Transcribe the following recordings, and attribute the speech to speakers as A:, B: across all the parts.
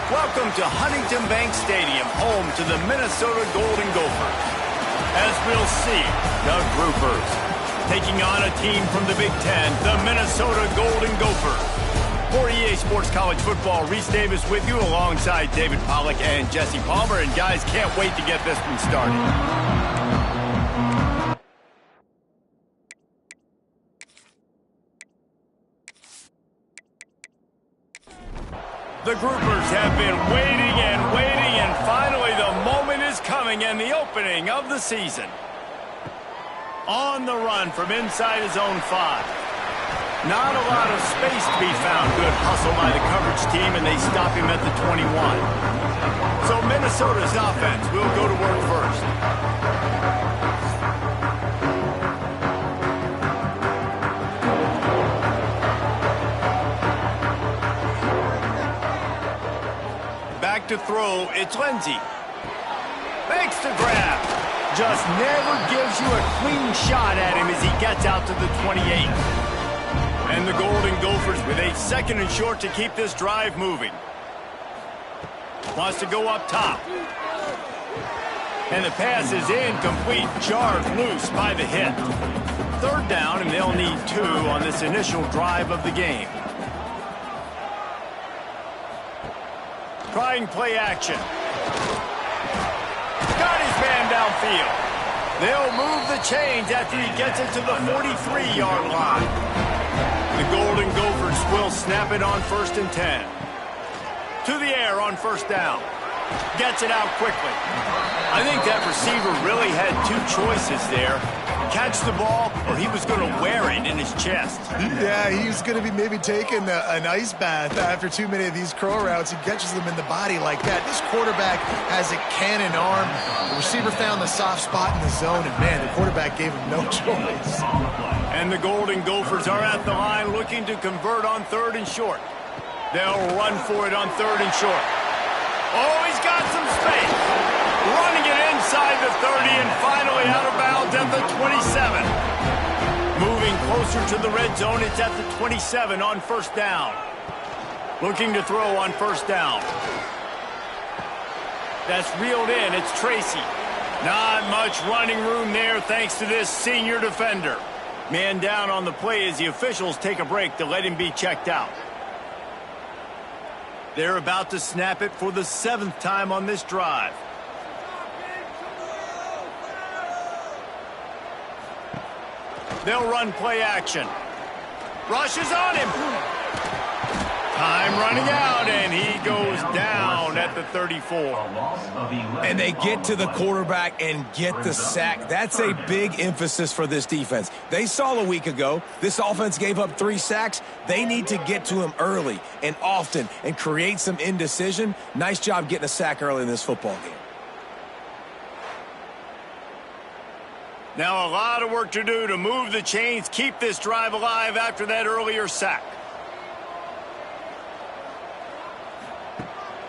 A: Welcome to Huntington Bank Stadium, home to the Minnesota Golden Gophers. As we'll see, the Gophers taking on a team from the Big Ten, the Minnesota Golden Gophers. For EA Sports College Football, Reese Davis with you alongside David Pollack and Jesse Palmer. And guys, can't wait to get this one started. The Gophers have been waiting, and finally the moment is coming and the opening of the season. On the run from inside his own 5. Not a lot of space to be found. Good hustle by the coverage team, and they stop him at the 21. So Minnesota's offense will go to work first. To throw, it's Lindsey. Makes the grab. Just never gives you a clean shot at him as he gets out to the 28. And the Golden Gophers with a 2nd and short to keep this drive moving. Wants to go up top. And the pass is incomplete. Jarred loose by the hit. 3rd down, and they'll need 2 on this initial drive of the game. Trying play action. Got his man downfield. They'll move the chains after he gets it to the 43-yard line. The Golden Gophers will snap it on 1st and 10. To the air on 1st down. Gets it out quickly. I think that receiver really had 2 choices there. Catch the ball, or he was going to wear it in his chest.
B: Yeah, he was going to be maybe taking an ice bath after too many of these curl routes. He catches them in the body like that. This quarterback has a cannon arm. The receiver found the soft spot in the zone, and man, the quarterback gave him no choice.
A: And the Golden Gophers are at the line looking to convert on 3rd and short. They'll run for it on 3rd and short. Oh, he's got some space. Running it inside the 30 and finally out of bounds at the 27. Moving closer to the red zone, it's at the 27 on 1st down. Looking to throw on 1st down. That's reeled in, it's Tracy. Not much running room there thanks to this senior defender. Man down on the play as the officials take a break to let him be checked out. They're about to snap it for the 7th time on this drive. They'll run play action. Rushes on him. Time running out, and he goes down at the 34.
C: And they get to the quarterback and get the sack. That's a big emphasis for this defense. They saw a week ago, this offense gave up 3 sacks. They need to get to him early and often and create some indecision. Nice job getting a sack early in this football game.
A: Now a lot of work to do to move the chains, keep this drive alive after that earlier sack.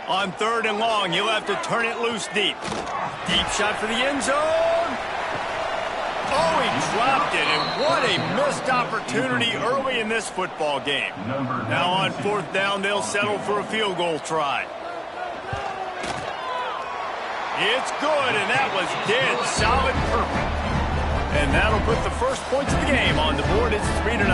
A: On 3rd and long, you'll have to turn it loose deep. Deep shot for the end zone. Oh, he dropped it, and what a missed opportunity early in this football game. Now on 4th down, they'll settle for a field goal try. It's good, and that was dead solid perfect. And that'll put the first points of the game on the board. It's 3-0.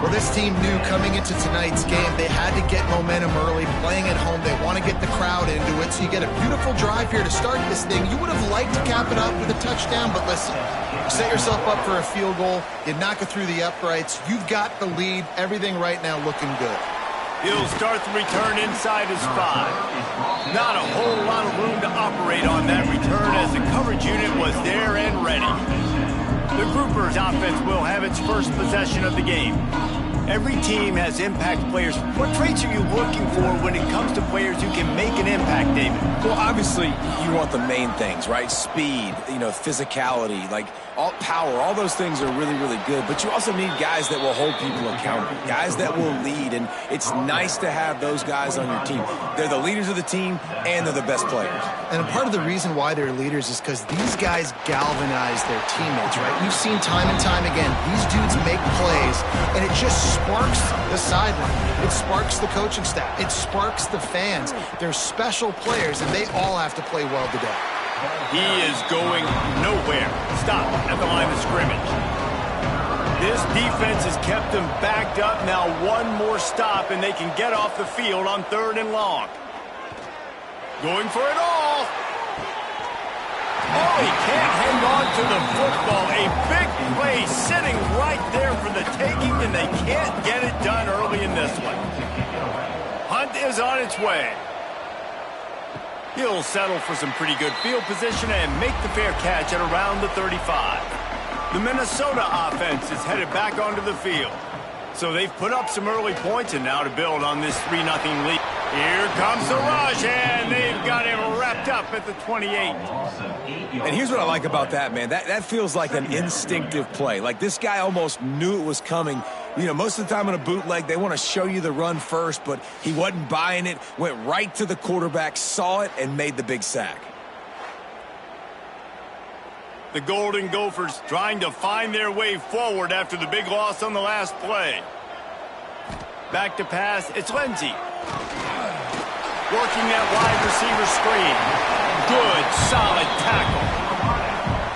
B: Well, this team knew coming into tonight's game they had to get momentum early, playing at home. They want to get the crowd into it, so you get a beautiful drive here to start this thing. You would have liked to cap it up with a touchdown, but listen, you set yourself up for a field goal, you knock it through the uprights, you've got the lead, everything right now looking good.
A: He'll start the return inside his 5. Not a whole lot of room to operate on that return as the coverage unit was there and ready. The Gophers offense will have its first possession of the game. Every team has impact players. What traits are you looking for when it comes to players who can make an impact, David?
C: Well, obviously, you want the main things, right? Speed, physicality, like all power, all those things are really, really good. But you also need guys that will hold people accountable, guys that will lead. And it's nice to have those guys on your team. They're the leaders of the team, and they're the best players.
B: And part of the reason why they're leaders is because these guys galvanize their teammates, right? We've seen time and time again, these dudes make plays, and it just sparks the sideline. It sparks the coaching staff. It sparks the fans. They're special players, and they all have to play well today.
A: He is going nowhere. Stop at the line of scrimmage. This defense has kept them backed up. Now one more stop, and they can get off the field on 3rd and long. Going for it all. Oh, he can't hang on to the football. A big play sitting right there for the taking, and they can't get it done early in this one. Hunt is on its way. He'll settle for some pretty good field position and make the fair catch at around the 35. The Minnesota offense is headed back onto the field. So they've put up some early points, and now to build on this 3-0 lead. Here comes the rush, and they've got him wrapped up at the 28.
C: And here's what I like about that, man. That feels like an instinctive play. Like this guy almost knew it was coming. You know, most of the time in a bootleg, they want to show you the run first, but he wasn't buying it, went right to the quarterback, saw it, and made the big sack.
A: The Golden Gophers trying to find their way forward after the big loss on the last play. Back to pass, it's Lindsey. Working that wide receiver screen. Good, solid tackle.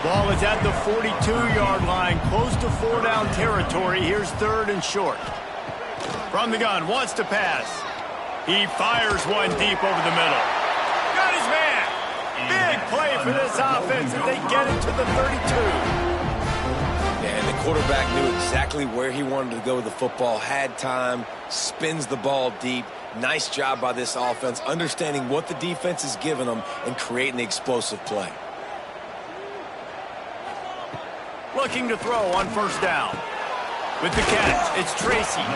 A: Ball is at the 42-yard line, close to 4-down territory. Here's 3rd and short. From the gun, wants to pass. He fires one deep over the middle. Got his man. Big play for this offense as they get it to the 32.
C: And the quarterback knew exactly where he wanted to go with the football, had time, spins the ball deep. Nice job by this offense, understanding what the defense is giving them and creating the explosive play.
A: Looking to throw on 1st down. With the catch, it's Tracy.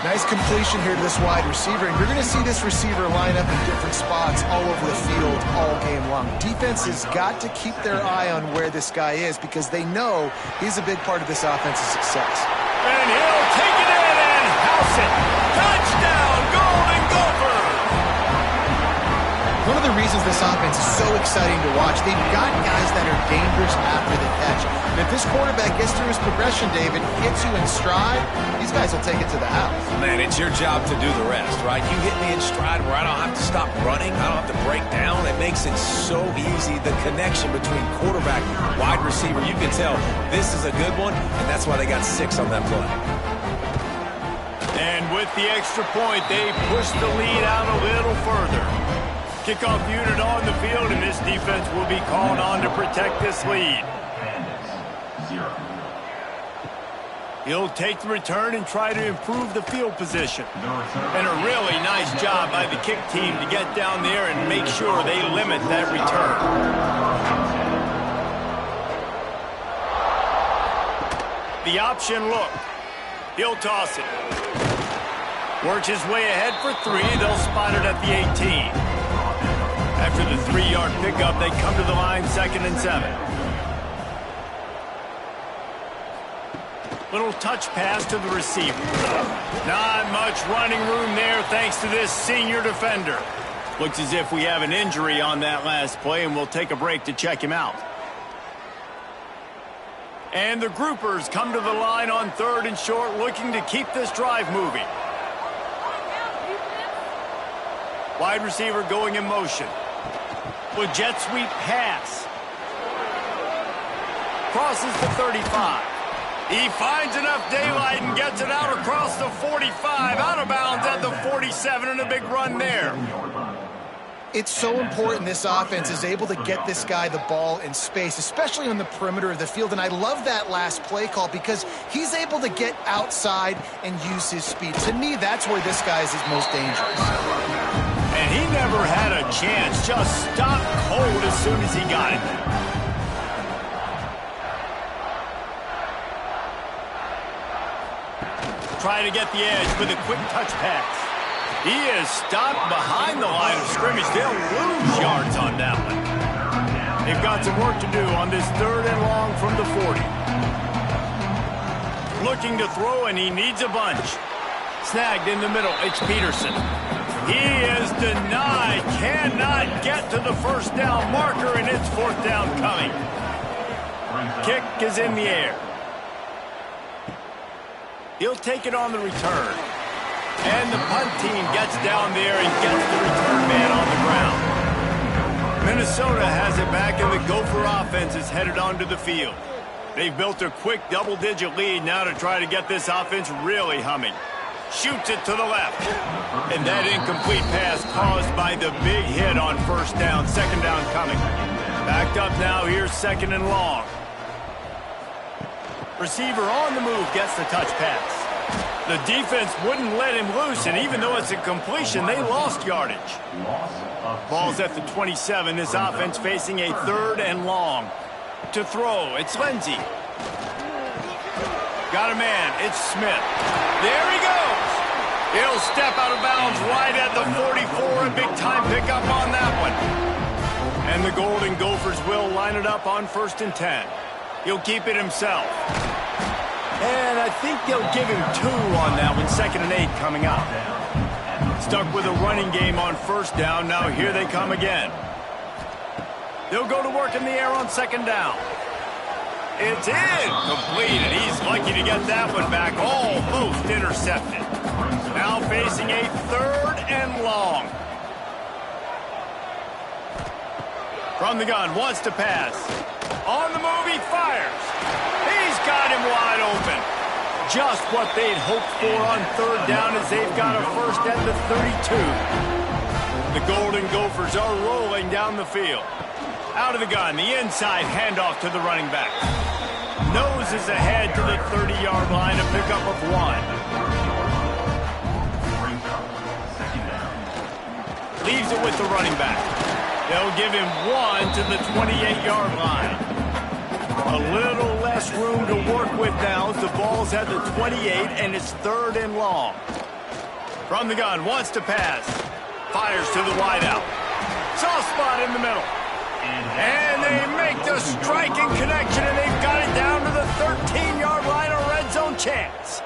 B: Nice completion here to this wide receiver, and you're going to see this receiver line up in different spots all over the field all game long. Defense has got to keep their eye on where this guy is because they know he's a big part of this offense's success.
A: And he'll take it in and house it. Touchdown, Golden Gophers!
B: One of the reasons this offense is so exciting to watch, they've got guys that are dangerous after the catch. And if this quarterback gets through his progression, David, hits you in stride, these guys will take it to the house.
C: Man, it's your job to do the rest, right? You hit me in stride where I don't have to stop running. I don't have to break down. It makes it so easy. The connection between quarterback and wide receiver, you can tell this is a good one, and that's why they got 6 on that play.
A: And with the extra point, they push the lead out a little further. Kickoff unit on the field, and this defense will be called on to protect this lead. He'll take the return and try to improve the field position. And a really nice job by the kick team to get down there and make sure they limit that return. The option look. He'll toss it. Works his way ahead for 3. They'll spot it at the 18. After the 3-yard pickup, they come to the line 2nd and 7. Little touch pass to the receiver. Not much running room there thanks to this senior defender. Looks as if we have an injury on that last play, and we'll take a break to check him out. And the Groupers come to the line on 3rd and short, looking to keep this drive moving. Wide receiver going in motion. With jet sweep pass. Crosses the 35. He finds enough daylight and gets it out across the 45. Out of bounds at the 47, and a big run there.
B: It's so important this offense is able to get this guy the ball in space, especially on the perimeter of the field. And I love that last play call because he's able to get outside and use his speed. To me, that's where this guy is his most dangerous.
A: And he never had a chance. Just stopped cold as soon as he got it. Trying to get the edge with a quick touch pass. He is stopped behind the line of scrimmage. They'll lose yards on that one. They've got some work to do on this 3rd and long from the 40. Looking to throw, and he needs a bunch. Snagged in the middle, it's Peterson. He is denied, cannot get to the 1st down marker, and it's 4th down coming. Kick is in the air. He'll take it on the return. And the punt team gets down there and gets the return man on the ground. Minnesota has it back, and the Gopher offense is headed onto the field. They've built a quick double-digit lead now to try to get this offense really humming. Shoots it to the left. And that incomplete pass caused by the big hit on first down. Second down coming. Backed up now. Here's second and long. Receiver on the move gets the touch pass. The defense wouldn't let him loose, and even though it's a completion, they lost yardage. Ball's at the 27. This offense facing a third and long. To throw, it's Lindsey. Got a man, it's Smith. There he goes. He'll step out of bounds right at the 44. A big-time pickup on that one. And the Golden Gophers will line it up on 1st and 10. He'll keep it himself. And I think they'll give him 2 on that one. 2nd and 8 coming up. Stuck with a running game on first down. Now here they come again. They'll go to work in the air on 2nd down. It's in. Complete, and he's lucky to get that one back. Almost intercepted. Now facing a 3rd and long. From the gun, wants to pass. On the move, he fires. He's got him wide open. Just what they'd hoped for on 3rd down as they've got a first at the 32. The Golden Gophers are rolling down the field. Out of the gun, the inside handoff to the running back. Noses ahead to the 30-yard line, a pickup of 1. Leaves it with the running back. They'll give him 1 to the 28-yard line. A little less room to work with now as the ball's at the 28 and it's 3rd and long. From the gun, wants to pass. Fires to the wideout. Soft spot in the middle. And they make the striking connection, and they've got it down to the 13-yard line, a red zone chance.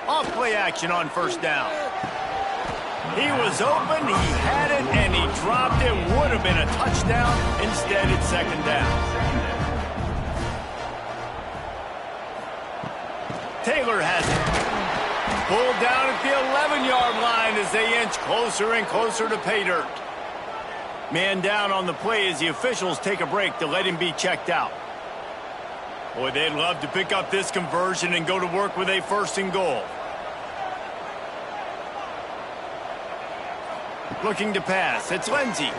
A: Off-play action on 1st down. He was open, he had it, and he dropped it. Would have been a touchdown. Instead, it's 2nd down. Taylor has it. Pulled down at the 11-yard line as they inch closer and closer to pay dirt. Man down on the play as the officials take a break to let him be checked out. Boy, they'd love to pick up this conversion and go to work with a 1st and goal. Looking to pass. It's Lindsey.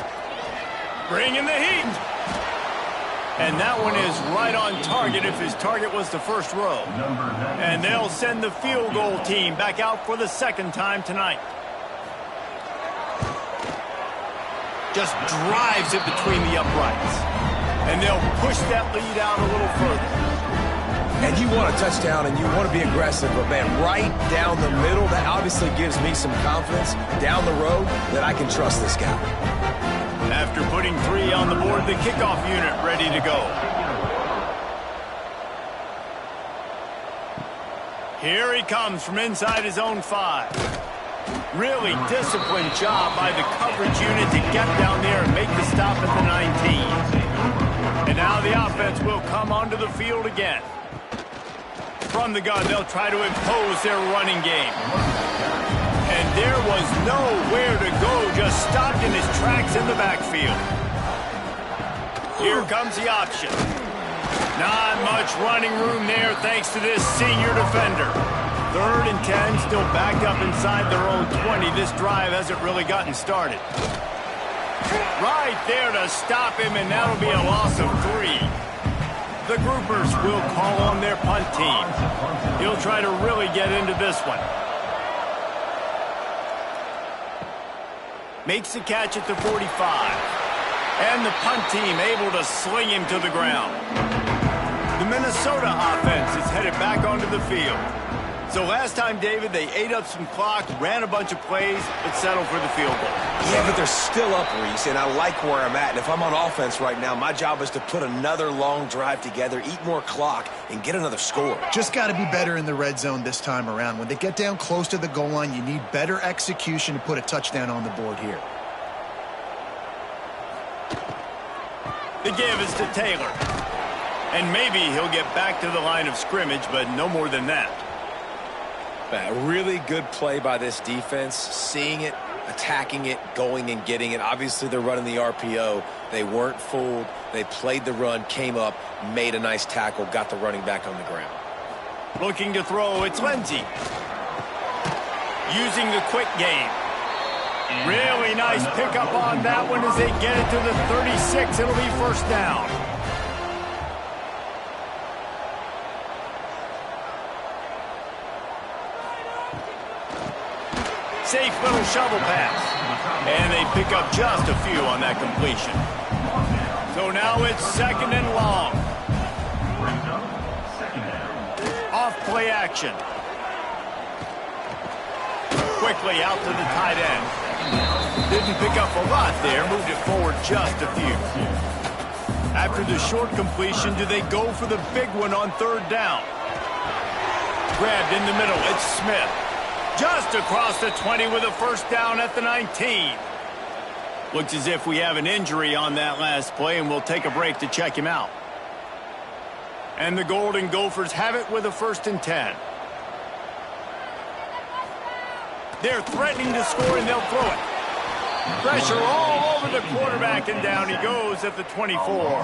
A: Bringing the heat. And that one is right on target if his target was the first row. And they'll send the field goal team back out for the 2nd time tonight. Just drives it between the uprights. And they'll push that lead out a little further.
C: And you want a touchdown and you want to be aggressive, but man, right down the middle, that obviously gives me some confidence down the road that I can trust this guy.
A: After putting 3 on the board, the kickoff unit ready to go. Here he comes from inside his own 5. Really disciplined job by the coverage unit to get down there and make the stop at the 19. And now the offense will come onto the field again. From the gun, they'll try to impose their running game. And there was nowhere to go, just stopped in his tracks in the backfield. Here comes the option. Not much running room there thanks to this senior defender. 3rd and 10, still backed up inside their own 20. This drive hasn't really gotten started. Right there to stop him, and that'll be a loss of 3. The Gophers will call on their punt team. He'll try to really get into this one. Makes the catch at the 45. And the punt team able to sling him to the ground. The Minnesota offense is headed back onto the field. So last time, David, they ate up some clock, ran a bunch of plays, but settled for the field goal.
C: Yeah, but they're still up, Reese, and I like where I'm at. And if I'm on offense right now, my job is to put another long drive together, eat more clock, and get another score.
B: Just got to be better in the red zone this time around. When they get down close to the goal line, you need better execution to put a touchdown on the board here.
A: The give is to Taylor. And maybe he'll get back to the line of scrimmage, but no more than that.
C: A really good play by this defense, seeing it, attacking it, going and getting it. Obviously, they're running the RPO. They weren't fooled. They played the run, came up, made a nice tackle, got the running back on the ground.
A: Looking to throw, it's Lindsey. Using the quick game. Really nice pickup on that one as they get it to the 36. It'll be first down. Safe little shovel pass. And they pick up just a few on that completion. So now it's second and long. Off play action. Quickly out to the tight end. Didn't pick up a lot there. Moved it forward just a few. After the short completion, do they go for the big one on third down? Grabbed in the middle. It's Smith. Just across the 20 with a first down at the 19. Looks as if we have an injury on that last play, and we'll take a break to check him out. And the Golden Gophers have it with a 1st and 10. They're threatening to score, and they'll throw it. Pressure all over the quarterback, and down he goes at the 24.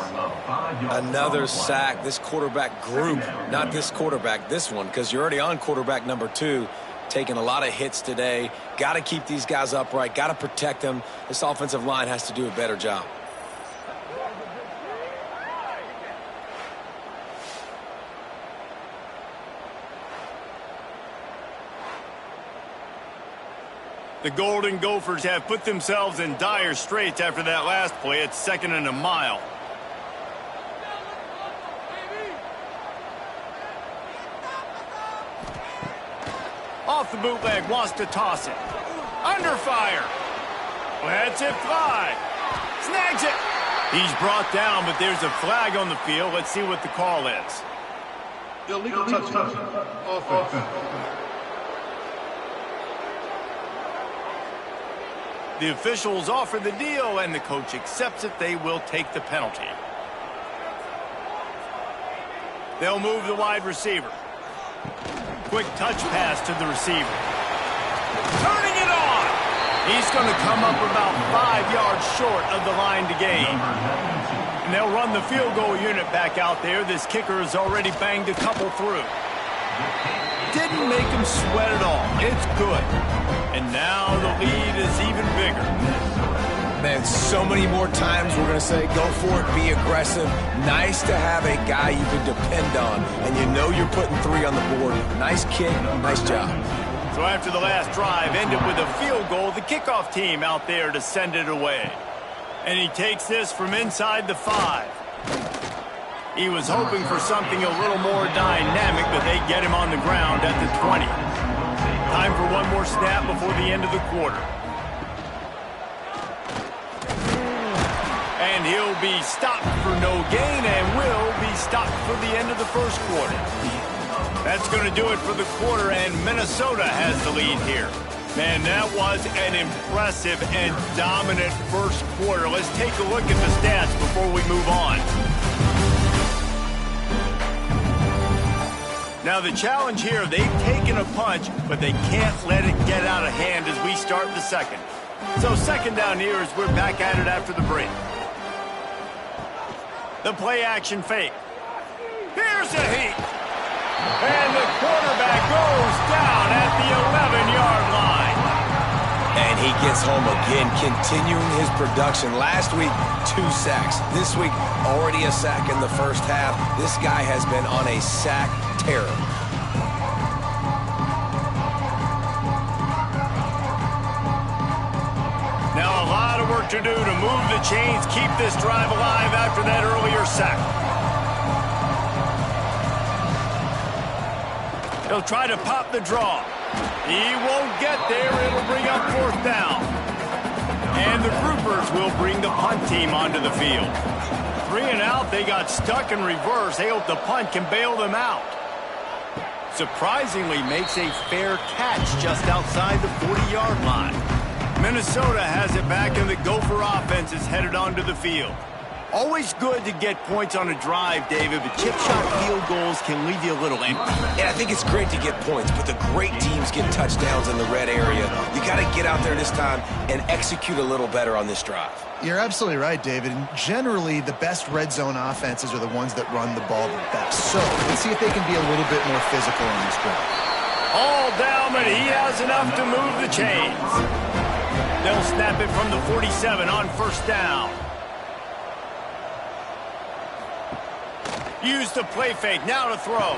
C: Another sack. This quarterback group, not this quarterback, this one, because you're already on quarterback number 2. Taking a lot of hits today. Got to keep these guys upright. Got to protect them. This offensive line has to do a better job.
A: The Golden Gophers have put themselves in dire straits after that last play. It's 2nd and a mile. Off the bootleg, wants to toss it. Under fire. Lets it fly. Snags it. He's brought down, but there's a flag on the field. Let's see what the call is.
D: Illegal touchdown. Offense.
A: The officials offer the deal, and the coach accepts it. They will take the penalty. They'll move the wide receiver. Quick touch pass to the receiver. Turning it on. He's going to come up about 5 yards short of the line to gain. And they'll run the field goal unit back out there. This kicker has already banged a couple through. Didn't make him sweat at all. It's good. And now the lead is even bigger.
C: Man, so many more times we're going to say, go for it, be aggressive. Nice to have a guy you can depend on, and you know you're putting 3 on the board. Nice kick, nice job.
A: So after the last drive ended with a field goal, the kickoff team out there to send it away. And he takes this from inside the 5. He was hoping for something a little more dynamic, but they get him on the ground at the 20. Time for one more snap before the end of the quarter. And he'll be stopped for no gain and will be stopped for the end of the first quarter. That's going to do it for the quarter, and Minnesota has the lead here. Man, that was an impressive and dominant first quarter. Let's take a look at the stats before we move on. Now the challenge here, they've taken a punch, but they can't let it get out of hand as we start the second. So second down here as we're back at it after the break. The play action fake. Here's a heat. And the quarterback goes down at the 11-yard line.
C: And he gets home again, continuing his production. Last week, 2 sacks. This week, already a sack in the first half. This guy has been on a sack terror.
A: Now a lot of work to do to move the chains, keep this drive alive after that earlier sack. He'll try to pop the draw. He won't get there. It'll bring up 4th down. And the Gophers will bring the punt team onto the field. 3 and out. They got stuck in reverse. They hope the punt can bail them out. Surprisingly makes a fair catch just outside the 40-yard line. Minnesota has it back, and the Gopher offense is headed onto the field. Always good to get points on a drive, David, but chip shot field goals can leave you a little empty.
C: And I think it's great to get points, but the great teams get touchdowns in the red area. You got to get out there this time and execute a little better on this drive.
B: You're absolutely right, David. And generally, the best red zone offenses are the ones that run the ball the best. So let's see if they can be a little bit more physical on this drive.
A: All down, but he has enough to move the chains. They'll snap it from the 47 on first down. Used the play fake, now to throw.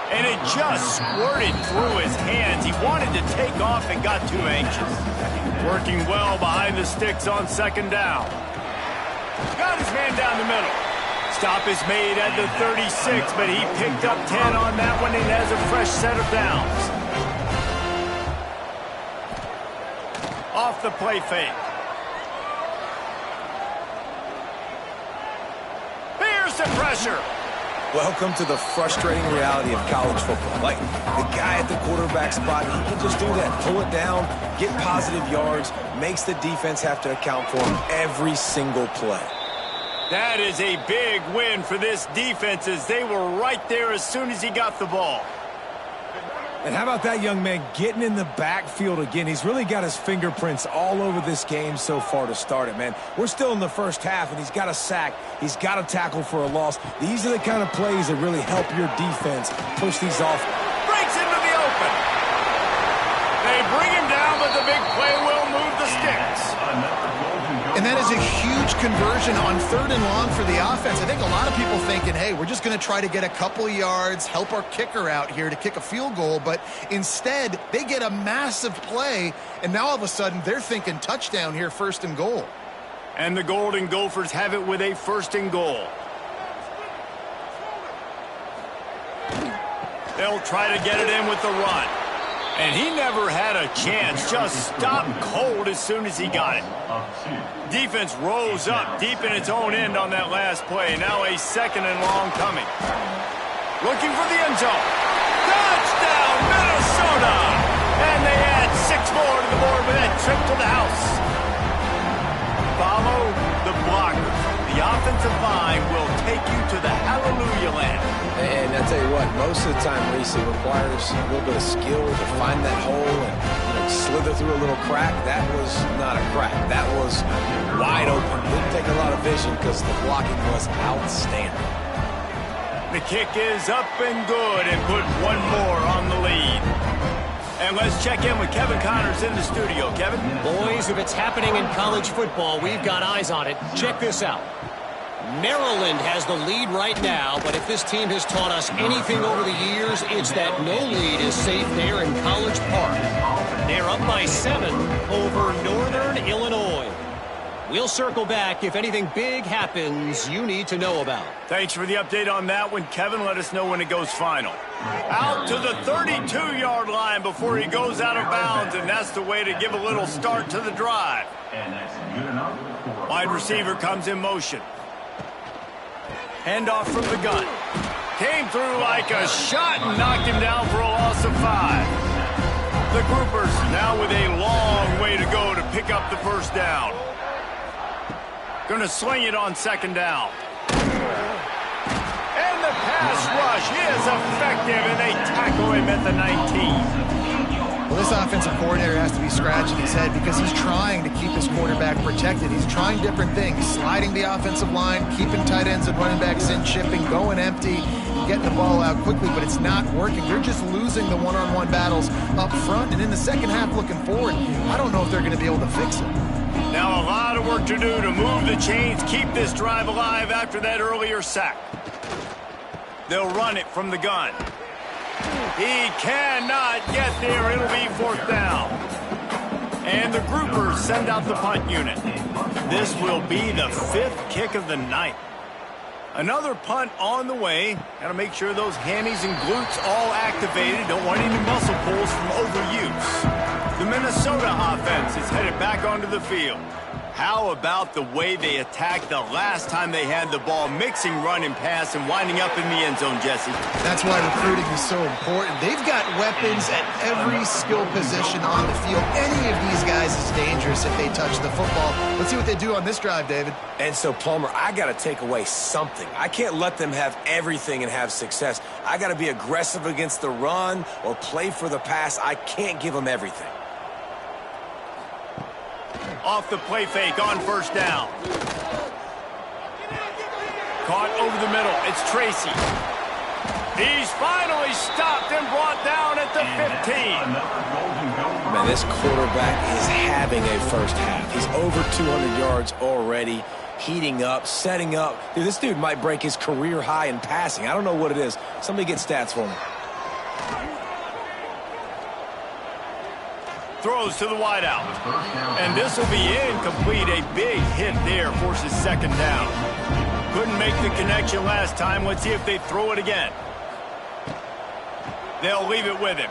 A: And it just squirted through his hands. He wanted to take off and got too anxious. Working well behind the sticks on second down. Got his man down the middle. Stop is made at the 36, but he picked up 10 on that one and has a fresh set of downs. Off the play fake. Here's the pressure.
C: Welcome to the frustrating reality of college football. Like, the guy at the quarterback spot, he can just do that. Pull it down, get positive yards, makes the defense have to account for him every single play.
A: That is a big win for this defense as they were right there as soon as he got the ball.
C: And how about that young man getting in the backfield again? He's really got his fingerprints all over this game so far to start it, man. We're still in the first half, and he's got a sack. He's got a tackle for a loss. These are the kind of plays that really help your defense push these off.
A: Breaks into the open. They bring him down, but the big play will move the sticks.
B: And that is a huge conversion on third and long for the offense. I think a lot of people thinking, hey, we're just going to try to get a couple yards, help our kicker out here to kick a field goal. But instead, they get a massive play, and now all of a sudden they're thinking touchdown here, first and goal.
A: And the Golden Gophers have it with a first and goal. They'll try to get it in with the run. And he never had a chance, just stopped cold as soon as he got it. Defense rose up deep in its own end on that last play. Now a second and long coming. Looking for the end zone. Touchdown, Minnesota! And they add 6 more to the board with that trip to the house. Follow the blockers. The offensive line will take you to the hallelujah land.
C: And I tell you what, most of the time, Reese, it requires a little bit of skill to find that hole and slither through a little crack. That was not a crack. That was wide open. Didn't take a lot of vision because the blocking was outstanding.
A: The kick is up and good and put one more on the lead. And let's check in with Kevin Connors in the studio. Kevin?
E: Boys, if it's happening in college football, we've got eyes on it. Check this out. Maryland has the lead right now, but if this team has taught us anything over the years, it's that no lead is safe there in College Park. They're up by 7 over Northern Illinois. We'll circle back if anything big happens you need to know about.
A: Thanks for the update on that one, Kevin. Let us know when it goes final. Out to the 32-yard line before he goes out of bounds, and that's the way to give a little start to the drive. Wide receiver comes in motion. Handoff from the gun. Came through like a shot and knocked him down for a loss of 5. The Gophers now with a long way to go to pick up the first down. Going to swing it on second down. And the pass rush is effective, and they tackle him at the 19.
B: Well, this offensive coordinator has to be scratching his head because he's trying to keep his quarterback protected. He's trying different things, sliding the offensive line, keeping tight ends and running backs in, chipping, going empty, getting the ball out quickly, but it's not working. They're just losing the one-on-one battles up front, and in the second half looking forward, I don't know if they're going to be able to fix it.
A: Now a lot of work to do to move the chains, keep this drive alive after that earlier sack. They'll run it from the gun. He cannot get there. It'll be fourth down. And the Gophers send out the punt unit. This will be the 5th kick of the night. Another punt on the way. Got to make sure those hammies and glutes all activated. Don't want any muscle pulls from overuse. The Minnesota offense is headed back onto the field. How about the way they attacked the last time they had the ball, mixing run and pass and winding up in the end zone, Jesse?
B: That's why recruiting is so important. They've got weapons at every skill position on the field. Any of these guys is dangerous if they touch the football. Let's see what they do on this drive, David.
C: And so, Plummer, I got to take away something. I can't let them have everything and have success. I got to be aggressive against the run or play for the pass. I can't give them everything.
A: Off the play fake on first down. Caught over the middle. It's Tracy. He's finally stopped and brought down at the 15.
C: Man, this quarterback is having a first half. He's over 200 yards already, heating up, setting up. Dude, this dude might break his career high in passing. I don't know what it is. Somebody get stats for me.
A: Throws to the wideout. And this will be incomplete. A big hit there forces second down. Couldn't make the connection last time. Let's see if they throw it again. They'll leave it with him.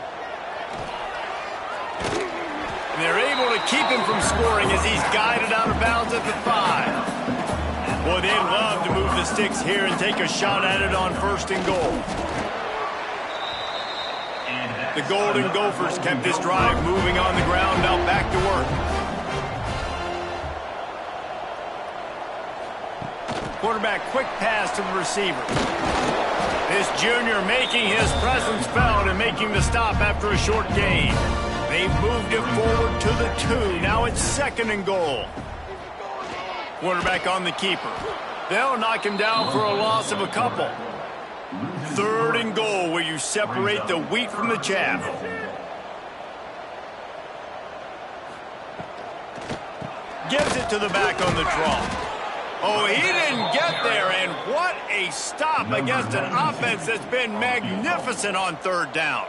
A: And they're able to keep him from scoring as he's guided out of bounds at the 5. Boy, they'd love to move the sticks here and take a shot at it on first and goal. The Golden Gophers kept this drive moving on the ground. Now back to work. Quarterback, quick pass to the receiver. This junior making his presence felt and making the stop after a short gain. They've moved it forward to the 2. Now it's second and goal. Quarterback on the keeper. They'll knock him down for a loss of a couple. Third and goal, where you separate the wheat from the chaff. Gives it to the back on the draw. Oh, he didn't get there, and what a stop against an offense that's been magnificent on third down.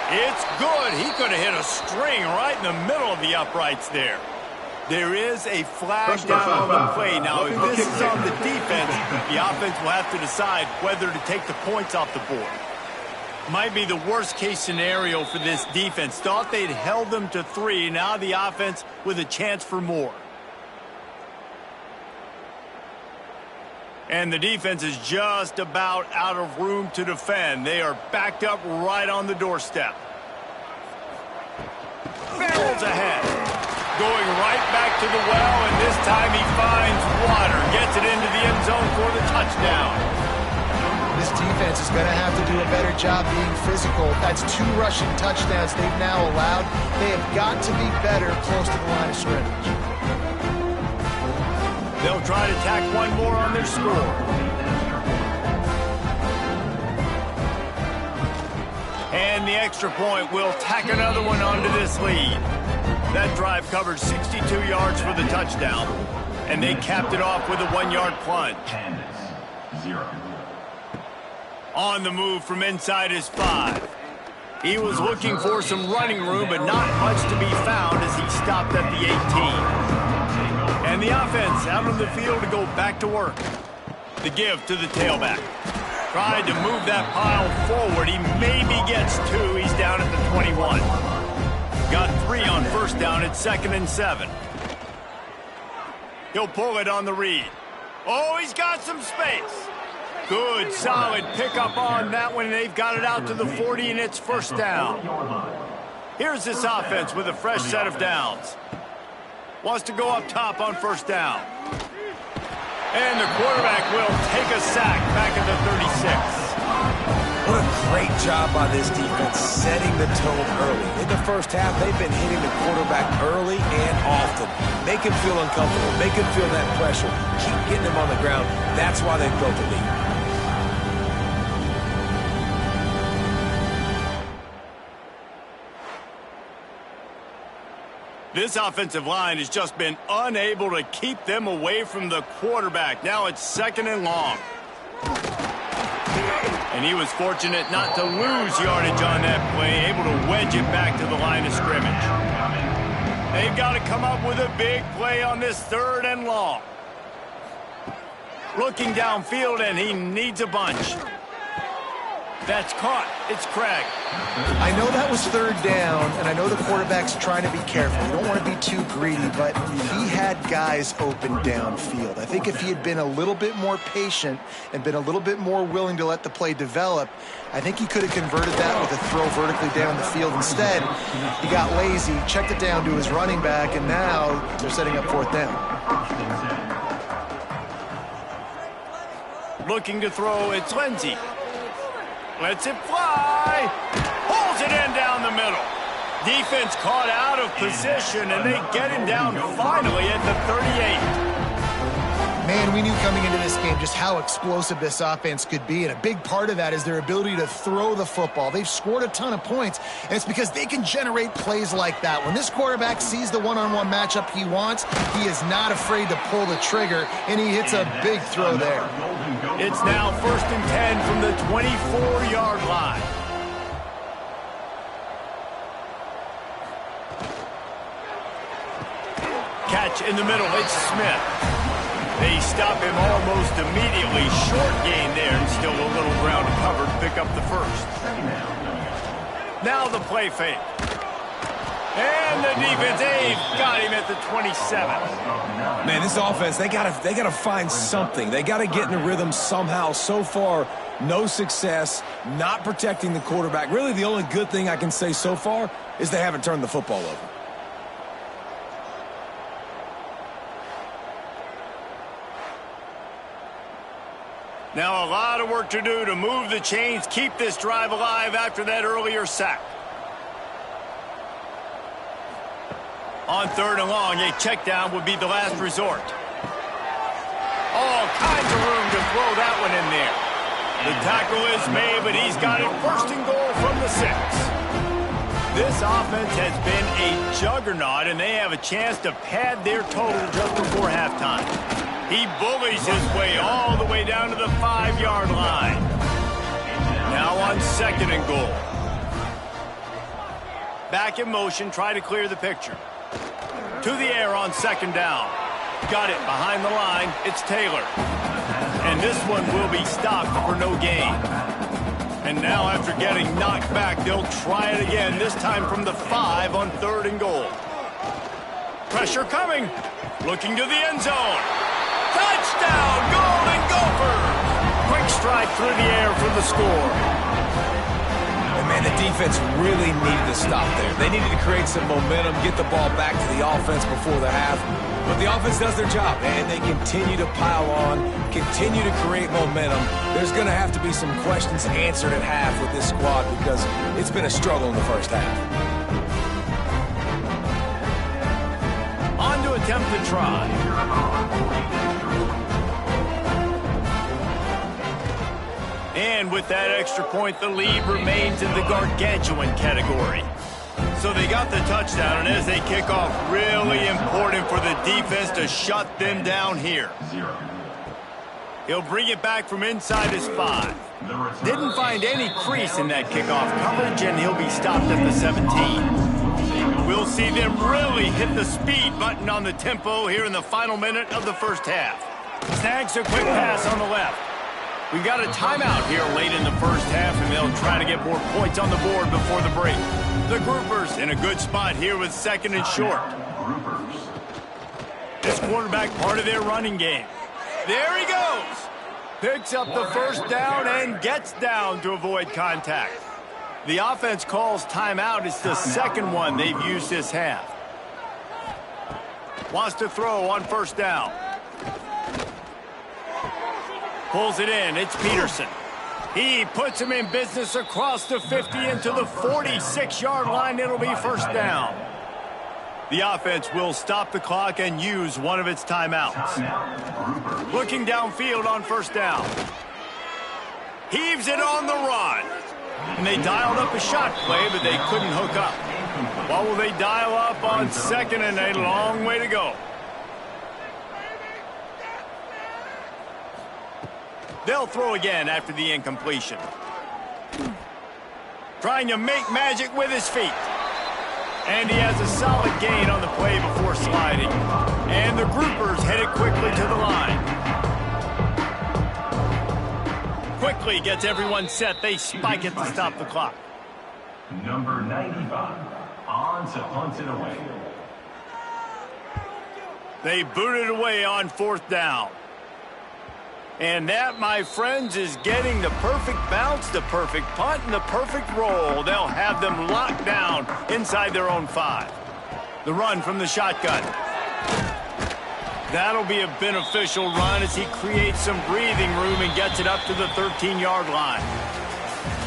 A: It's good. He could have hit a string right in the middle of the uprights there. There is a flag down on the play. Now, if this is on the defense, the offense will have to decide whether to take the points off the board. Might be the worst-case scenario for this defense. Thought they'd held them to 3. Now the offense with a chance for more. And the defense is just about out of room to defend. They are backed up right on the doorstep. Barrels ahead. Going right back to the well, and this time he finds water. Gets it into the end zone for the touchdown.
B: This defense is going to have to do a better job being physical. That's 2 rushing touchdowns they've now allowed. They have got to be better close to the line of scrimmage.
A: They'll try to tack one more on their score. And the extra point will tack another one onto this lead. That drive covered 62 yards for the touchdown, and they capped it off with a 1-yard plunge.
F: 0.
A: On the move from inside his 5. He was looking for some running room, but not much to be found as he stopped at the 18. And the offense out on the field to go back to work. The give to the tailback. Tried to move that pile forward. He maybe gets 2. He's down at the 21. Got 3 on first down at 2nd and 7. He'll pull it on the read. Oh, he's got some space. Good, solid pickup on that one. They've got it out to the 40, and it's first down. Here's this offense with a fresh set of downs. Wants to go up top on first down. And the quarterback will take a sack back at the 36.
C: What a great job by this defense setting the tone early. In the first half, they've been hitting the quarterback early and often. Make him feel uncomfortable. Make him feel that pressure. Keep getting him on the ground. That's why they've built the lead.
A: This offensive line has just been unable to keep them away from the quarterback. Now it's 2nd and long. And he was fortunate not to lose yardage on that play, able to wedge it back to the line of scrimmage. They've got to come up with a big play on this 3rd and long. Looking downfield, and he needs a bunch. That's caught. It's Craig.
B: I know that was third down, and I know the quarterback's trying to be careful. You don't want to be too greedy, but he had guys open downfield. I think if he had been a little bit more patient and been a little bit more willing to let the play develop, I think he could have converted that with a throw vertically down the field. Instead, he got lazy, checked it down to his running back, and now they're setting up fourth down.
A: Looking to throw, it's Lindsey. Lets it fly. Pulls it in down the middle. Defense caught out of position, and they get him down finally at the 38.
B: Man, we knew coming into this game just how explosive this offense could be, and a big part of that is their ability to throw the football. They've scored a ton of points, and it's because they can generate plays like that. When this quarterback sees the one-on-one matchup he wants, he is not afraid to pull the trigger, and he hits a big throw there.
A: It's now 1st and 10 from the 24-yard line. Catch in the middle, it's Smith. They stop him almost immediately. Short gain there, and still a little ground to cover to pick up the first. Now the play fake. And the defense, they've got him at the 27.
C: Man, this offense, they gotta find something. They gotta get in the rhythm somehow. So far, no success, not protecting the quarterback. Really, the only good thing I can say so far is they haven't turned the football over.
A: Now a lot of work to do to move the chains, keep this drive alive after that earlier sack. On 3rd and long, a check down would be the last resort. All kinds of room to throw that one in there. The tackle is made, but he's got it 1st and goal from the 6. This offense has been a juggernaut, and they have a chance to pad their total just before halftime. He bullies his way all the way down to the 5-yard line. Now on 2nd and goal. Back in motion, try to clear the picture. To the air on 2nd down. Got it behind the line. It's Taylor. And this one will be stopped for no gain. And now after getting knocked back, they'll try it again, this time from the 5 on 3rd and goal. Pressure coming. Looking to the end zone. Touchdown, Golden Gophers! Quick strike through the air for the score.
C: And man, the defense really needed to stop there. They needed to create some momentum, get the ball back to the offense before the half. But the offense does their job, and they continue to pile on, continue to create momentum. There's going to have to be some questions answered at half with this squad because it's been a struggle in the first half.
A: On to attempt to try. And with that extra point, the lead remains in the gargantuan category. So they got the touchdown, and as they kick off, really important for the defense to shut them down here. He'll bring it back from inside his 5. Didn't find any crease in that kickoff coverage, and he'll be stopped at the 17. We'll see them really hit the speed button on the tempo here in the final minute of the first half. Snags a quick pass on the left. We've got a timeout here late in the first half, and they'll try to get more points on the board before the break. The Gophers in a good spot here with 2nd and short. This quarterback part of their running game. There he goes. Picks up the 1st down and gets down to avoid contact. The offense calls timeout. It's the 2nd one they've used this half. Wants to throw on 1st down. Pulls it in. It's Peterson. He puts him in business across the 50 into the 46-yard line. It'll be 1st down. The offense will stop the clock and use one of its timeouts. Looking downfield on 1st down. Heaves it on the run. And they dialed up a shot play, but they couldn't hook up. What will they dial up on 2nd and a long way to go? They'll throw again after the incompletion. Trying to make magic with his feet. And he has a solid gain on the play before sliding. And the Gophers headed quickly to the line. Quickly gets everyone set. They spike it to stop the clock.
F: Number 95, on to punt it away.
A: They boot it away on 4th down. And that, my friends, is getting the perfect bounce, the perfect punt, and the perfect roll. They'll have them locked down inside their own 5. The run from the shotgun. That'll be a beneficial run as he creates some breathing room and gets it up to the 13-yard line.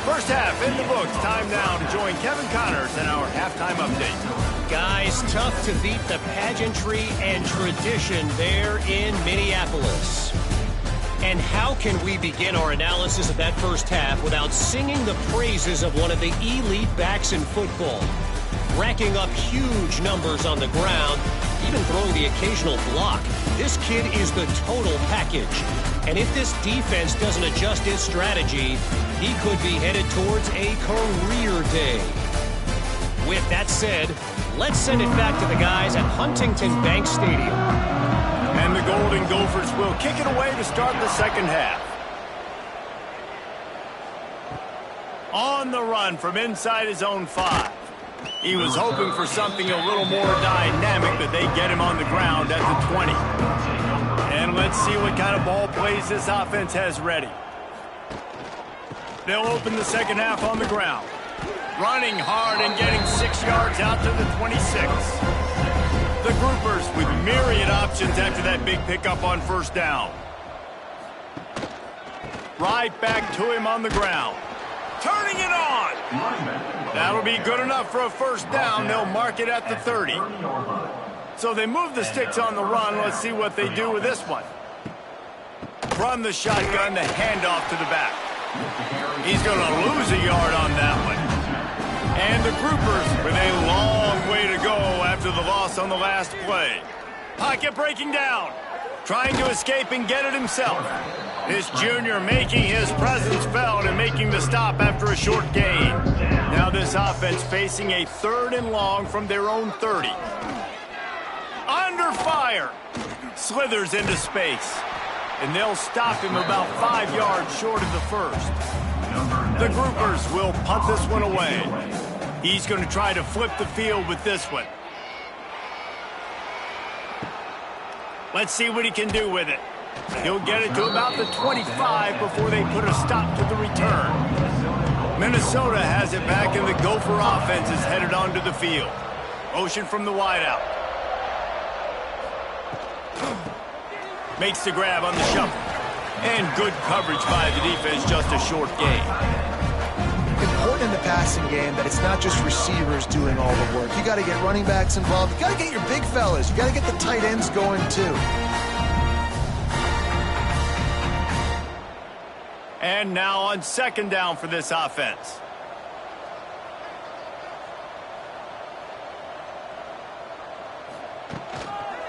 A: First half in the books. Time now to join Kevin Connors in our halftime update.
E: Guys, tough to beat the pageantry and tradition there in Minneapolis. And how can we begin our analysis of that first half without singing the praises of one of the elite backs in football? Racking up huge numbers on the ground, even throwing the occasional block. This kid is the total package. And if this defense doesn't adjust its strategy, he could be headed towards a career day. With that said, let's send it back to the guys at Huntington Bank Stadium.
A: And the Golden Gophers will kick it away to start the second half. On the run from inside his own 5. He was hoping for something a little more dynamic, but they get him on the ground at the 20. And let's see what kind of ball plays this offense has ready. They'll open the second half on the ground. Running hard and getting 6 yards out to the 26. The Gophers with myriad options after that big pickup on 1st down. Right back to him on the ground. Turning it on. That'll be good enough for a 1st down. They'll mark it at the 30. So they move the sticks on the run. Let's see what they do with this one. From the shotgun, the handoff to the back. He's going to lose a yard on that one. And the Gophers with a long way to go after the loss on the last play. Pocket breaking down. Trying to escape and get it himself. This junior making his presence felt and making the stop after a short gain. Now this offense facing a 3rd and long from their own 30. Under fire. Slithers into space. And they'll stop him about 5 yards short of the 1st. The Gophers will punt this one away. He's going to try to flip the field with this one. Let's see what he can do with it. He'll get it to about the 25 before they put a stop to the return. Minnesota has it back, and the Gopher offense is headed onto the field. Motion from the wideout. Makes the grab on the shuffle. And good coverage by the defense, just a short gain.
B: Important in the passing game that it's not just receivers doing all the work. You got to get running backs involved. You got to get your big fellas. You got to get the tight ends going too.
A: And now on 2nd down for this offense.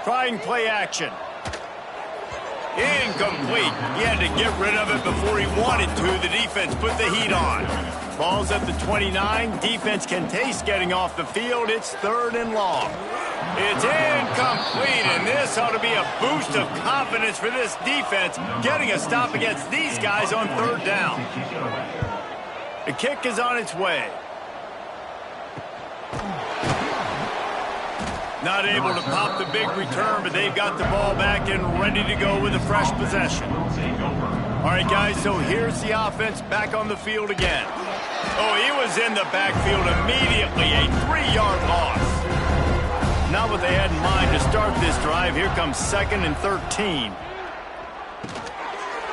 A: Trying play action. Incomplete. He had to get rid of it before he wanted to. The defense put the heat on. Ball's at the 29. Defense can taste getting off the field. It's 3rd and long. It's incomplete, and this ought to be a boost of confidence for this defense, getting a stop against these guys on 3rd down. The kick is on its way. Not able to pop the big return, but they've got the ball back and ready to go with a fresh possession. All right, guys, so here's the offense back on the field again. Oh, he was in the backfield immediately, a 3-yard loss. Not what they had in mind to start this drive. Here comes 2nd and 13.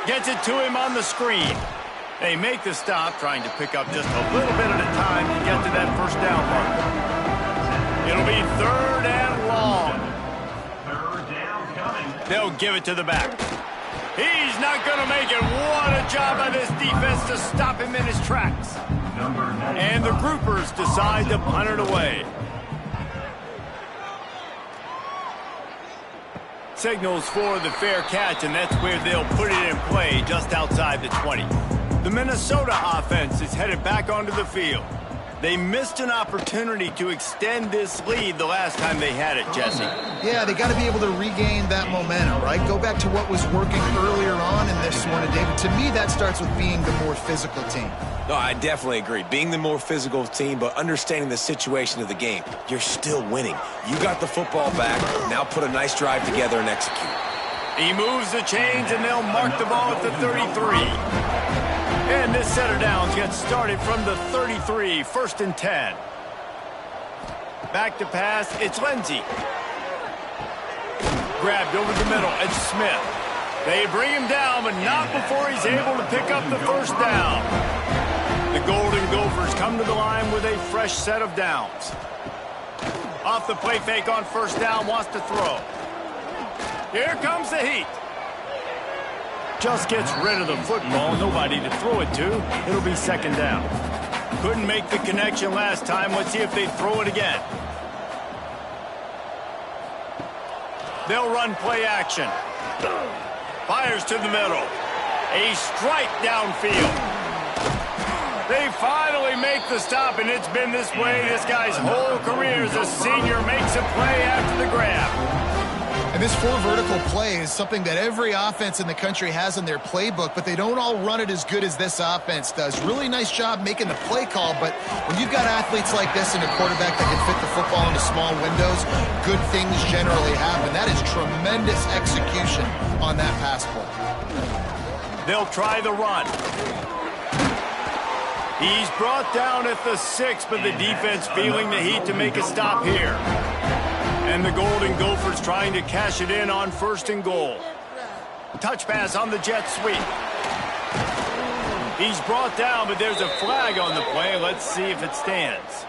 A: Gets it to him on the screen. They make the stop, trying to pick up just a little bit at a time to get to that 1st down mark. It'll be 3rd and long.
F: 3rd down coming.
A: They'll give it to the back. He's not going to make it. What a job by this defense to stop him in his tracks. And the Gophers decide to punt it away. Signals for the fair catch, and that's where they'll put it in play, just outside the 20. The Minnesota offense is headed back onto the field. They missed an opportunity to extend this lead the last time they had it, Jesse.
B: Yeah, they got to be able to regain that momentum, right? Go back to what was working earlier on in this one. And David, to me, that starts with being the more physical team.
C: No, I definitely agree. Being the more physical team, but understanding the situation of the game. You're still winning. You got the football back. Now put a nice drive together and execute.
A: He moves the chains, and they'll mark the ball at the 33. And this set of downs gets started from the 33, 1st and 10. Back to pass, it's Lindsey. Grabbed over the middle, it's Smith. They bring him down, but not before he's able to pick up the first down. The Golden Gophers come to the line with a fresh set of downs. Off the play fake on first down, wants to throw. Here comes the heat. Just gets rid of the football, nobody to throw it to. It'll be 2nd down. Couldn't make the connection last time. Let's see if they throw it again. They'll run play action. Fires to the middle. A strike downfield. They finally make the stop, and it's been this way this guy's whole career as a senior. Makes a play after the grab.
B: And this 4 vertical play is something that every offense in the country has in their playbook, but they don't all run it as good as this offense does. Really nice job making the play call, but when you've got athletes like this and a quarterback that can fit the football into small windows, good things generally happen. That is tremendous execution on that pass play.
A: They'll try the run. He's brought down at the 6, but the defense feeling the heat to make a stop here. And the Golden Gophers trying to cash it in on 1st and goal. Touch pass on the jet sweep. He's brought down, but there's a flag on the play. Let's see if it stands.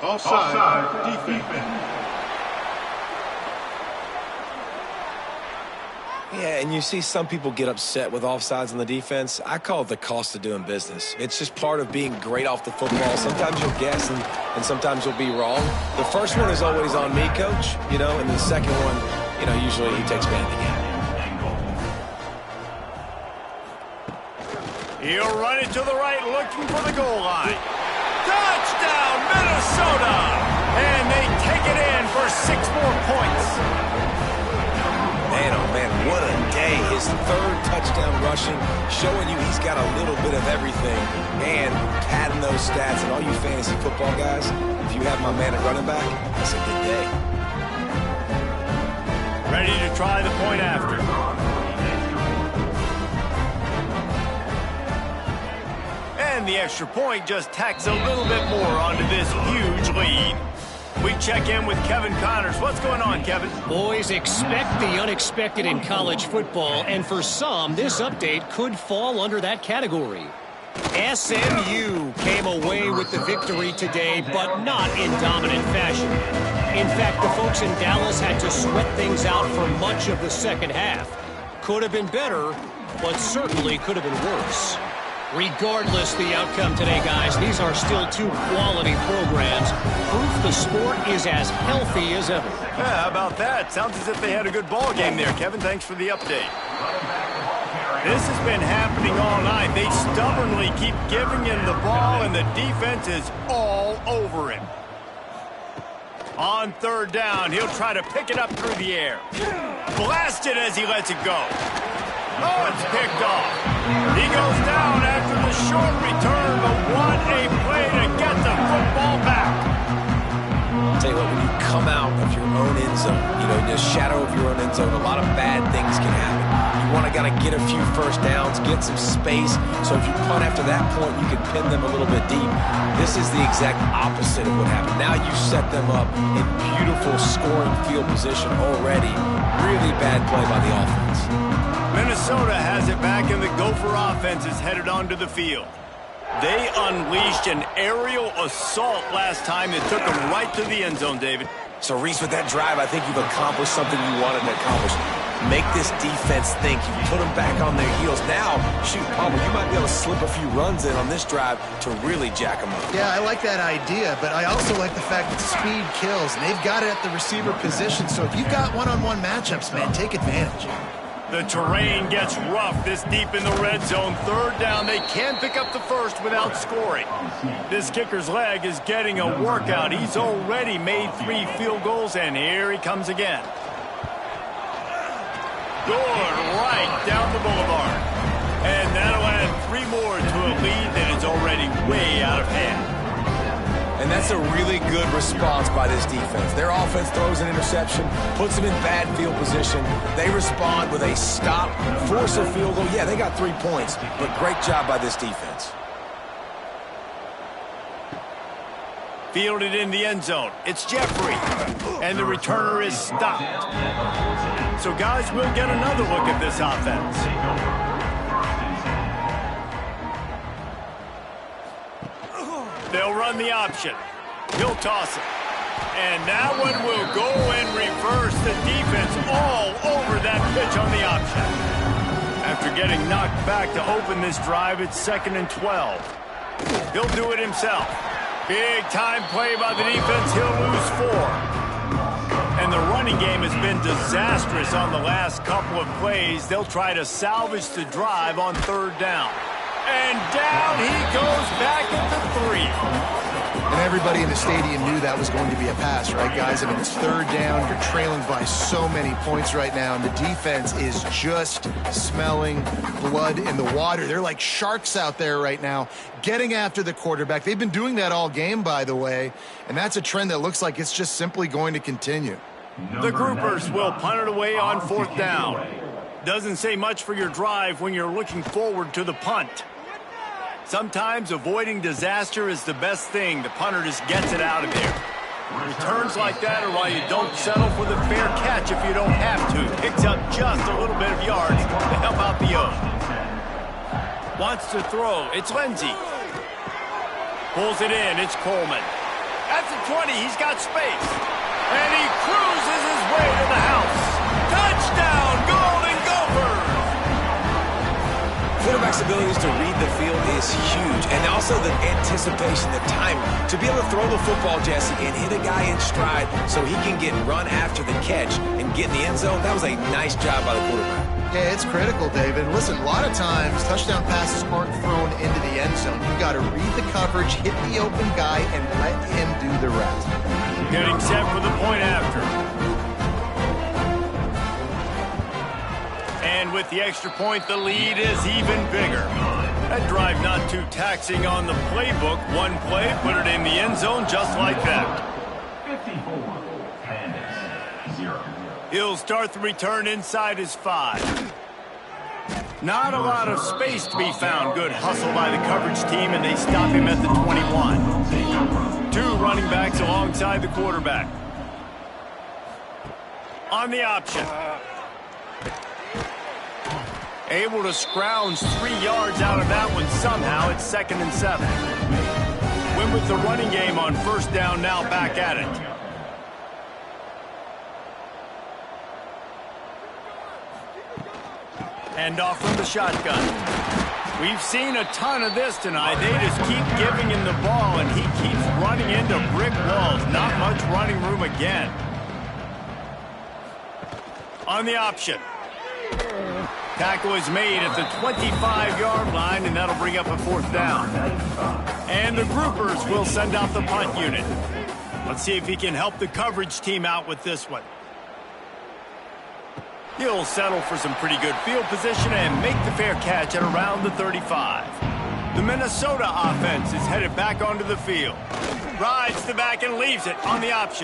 D: Offside, defense.
C: Yeah, and you see some people get upset with offsides on the defense. I call it the cost of doing business. It's just part of being great off the football. Sometimes you'll guess and sometimes you'll be wrong. The first one is always on me, Coach, and the second one, usually he takes me out of the game.
A: He'll run it to the right, looking for the goal line. Touchdown, Minnesota! And they take it in for 6 more points.
C: Man, oh man, what a day. His 3rd touchdown rushing, showing you he's got a little bit of everything, and padding those stats. And all you fantasy football guys, if you have my man at running back, that's a good day.
A: Ready to try the point after. And the extra point just tacks a little bit more onto this huge lead. We check in with Kevin Connors. What's going on, Kevin?
E: Boys, expect the unexpected in college football, and for some, this update could fall under that category. SMU came away with the victory today, but not in dominant fashion. In fact, the folks in Dallas had to sweat things out for much of the 2nd half. Could have been better, but certainly could have been worse. Regardless the outcome today, guys, these are still 2 quality programs. Proof the sport is as healthy as ever.
A: Yeah, how about that? Sounds as if they had a good ball game there, Kevin. Thanks for the update. This has been happening all night. They stubbornly keep giving him the ball, and the defense is all over him. On 3rd down, he'll try to pick it up through the air. Blasted as he lets it go. Oh, it's picked off. He goes down after the short return, but what a play to get the football back.
C: I'll tell you what, when you come out of your own end zone, in the shadow of your own end zone, a lot of bad things can happen. You want to get a few first downs, get some space, so if you punt after that point, you can pin them a little bit deep. This is the exact opposite of what happened. Now you set them up in beautiful scoring field position already. Really bad play by the offense.
A: Minnesota has it back, and the Gopher offense is headed onto the field. They unleashed an aerial assault last time that took them right to the end zone, David.
C: So, Reese, with that drive, I think you've accomplished something you wanted to accomplish. Make this defense think. You put them back on their heels. Now, shoot, Palmer, you might be able to slip a few runs in on this drive to really jack them up.
B: Yeah, I like that idea, but I also like the fact that speed kills, and they've got it at the receiver position. So if you've got one-on-one matchups, man, take advantage.
A: The terrain gets rough this deep in the red zone. Third down, they can pick up the first without scoring. This kicker's leg is getting a workout. He's already made 3 field goals, and here he comes again. Good right down the boulevard. And that'll add 3 more to a lead that is already way out of hand.
C: And that's a really good response by this defense. Their offense throws an interception, puts them in bad field position. They respond with a stop, force a field goal. Yeah, they got 3 points, but great job by this defense.
A: Fielded in the end zone. It's Jeffrey. And the returner is stopped. So, guys, we'll get another look at this offense. They'll run the option. He'll toss it. And that one will go in reverse. The defense all over that pitch on the option. After getting knocked back to open this drive, it's 2nd and 12. He'll do it himself. Big time play by the defense. He'll lose 4. And the running game has been disastrous on the last couple of plays. They'll try to salvage the drive on 3rd down. And down he goes back at the 3.
B: And everybody in the stadium knew that was going to be a pass, right, guys? I mean, it's 3rd down. You're trailing by so many points right now, and the defense is just smelling blood in the water. They're like sharks out there right now, getting after the quarterback. They've been doing that all game, by the way, and that's a trend that looks like it's just simply going to continue.
A: The Gophers will punt it away on 4th down. Doesn't say much for your drive when you're looking forward to the punt. Sometimes avoiding disaster is the best thing. The punter just gets it out of there. Returns like that are why you don't settle for the fair catch if you don't have to. Picks up just a little bit of yards to help out the O. Wants to throw. It's Lindsey. Pulls it in. It's Coleman. At the 20, he's got space. And he cruises his way to the house. Touchdown, Golden Gophers!
C: Quarterback's abilities to read the field is huge, and also the anticipation, the timing. To be able to throw the football, Jesse, and hit a guy in stride so he can get run after the catch and get in the end zone, that was a nice job by the quarterback.
B: Yeah, it's critical, David. Listen, a lot of times touchdown passes aren't thrown into the end zone. You've got to read the coverage, hit the open guy, and let him do the rest.
A: Getting set for the point after. And with the extra point, the lead is even bigger. That drive not too taxing on the playbook. One play, put it in the end zone just like that.
F: 54-0.
A: He'll start the return inside his 5. Not a lot of space to be found. Good hustle by the coverage team, and they stop him at the 21. 2 running backs alongside the quarterback. On the option. Able to scrounge 3 yards out of that one somehow. It's 2nd and 7. Win with the running game on 1st down, now back at it. And off from the shotgun. We've seen a ton of this tonight. They just keep giving him the ball, and he keeps running into brick walls. Not much running room again. On the option. Tackle is made at the 25-yard line, and that'll bring up a 4th down. And the Gophers will send out the punt unit. Let's see if he can help the coverage team out with this one. He'll settle for some pretty good field position and make the fair catch at around the 35. The Minnesota offense is headed back onto the field. Rides the back and leaves it on the option.